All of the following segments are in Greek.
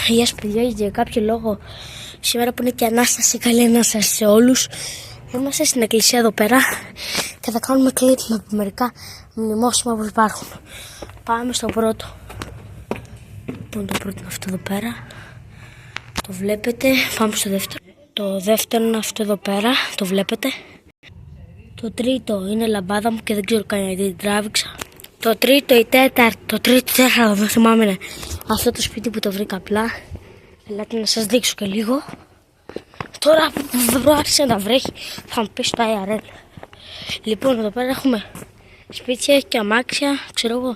Γεια σας παιδιά, για κάποιο λόγο σήμερα που είναι και Ανάσταση, καλή Ανάσταση σε όλους. Είμαστε στην εκκλησία εδώ πέρα και θα κάνουμε κλείπημα από μερικά μνημόσημα που υπάρχουν. Πάμε στο πρώτο. Λοιπόν, το πρώτο είναι αυτό εδώ πέρα, το βλέπετε. Πάμε στο δεύτερο. Το δεύτερο είναι αυτό εδώ πέρα, το βλέπετε. Το τρίτο είναι λαμπάδα μου και δεν ξέρω καν γιατί την τράβηξα. Το τρίτο ή τέταρτο, το τρίτο τέταρτο, δεν θυμάμαι, είναι αυτό το σπίτι που το βρήκα απλά. Ελάτε να σας δείξω και λίγο. Τώρα που άρχισε να βρέχει θα μου πέσει το IRL. Λοιπόν, εδώ πέρα έχουμε σπίτια και αμάξια, ξέρω εγώ.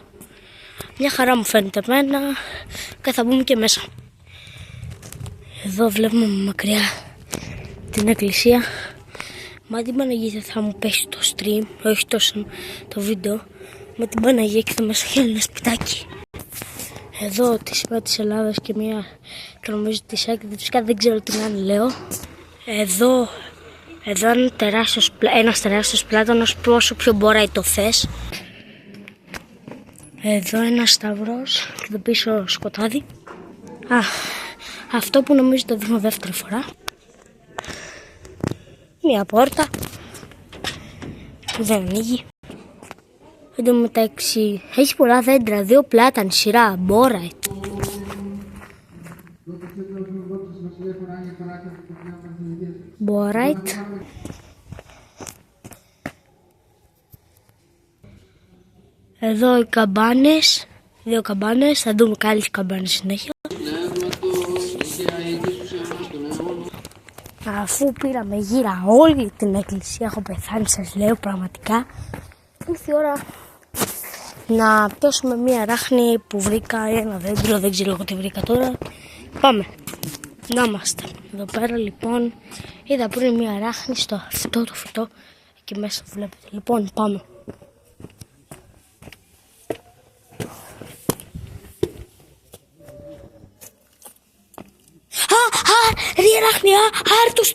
Μια χαρά μου φαίνεται εμένα και θα μπούμε και μέσα. Εδώ βλέπουμε μακριά την εκκλησία. Μα την Παναγία θα μου πέσει το stream, όχι τόσο το βίντεο. Με την Παναγία και θα μας χέλει ένα σπιτάκι. Εδώ τη σημαία της Ελλάδας και μια και νομίζω τη ΣΑΚ, δεν ξέρω τι να λέω. Εδώ είναι ένας τεράστιος πλάτανος, όσο πιο μπορεί το θες. Εδώ ένα σταυρός και εδώ πίσω σκοτάδι. Αυτό που νομίζω το δείχνω δεύτερη φορά. Μια πόρτα που δεν ανοίγει. Εν τω μεταξύ έχει πολλά δέντρα, 2 πλάτανη, σειρά, μπόρα. Μποράιτ. Εδώ οι καμπάνες, 2 καμπάνες, θα δούμε και άλλες καμπάνες συνέχεια. Αφού πήραμε γύρα όλη την εκκλησία, έχω πεθάνει, σας λέω πραγματικά. Ήρθε η ώρα να πιάσουμε μία ράχνη που βρήκα, ένα δέντρο, δεν ξέρω εγώ τι βρήκα τώρα. Πάμε, να είμαστε εδώ πέρα. Λοιπόν, είδα πριν μία ράχνη στο αυτό το φυτό, εκεί μέσα βλέπετε. Λοιπόν, πάμε. Ρε ράχνη, άρτος,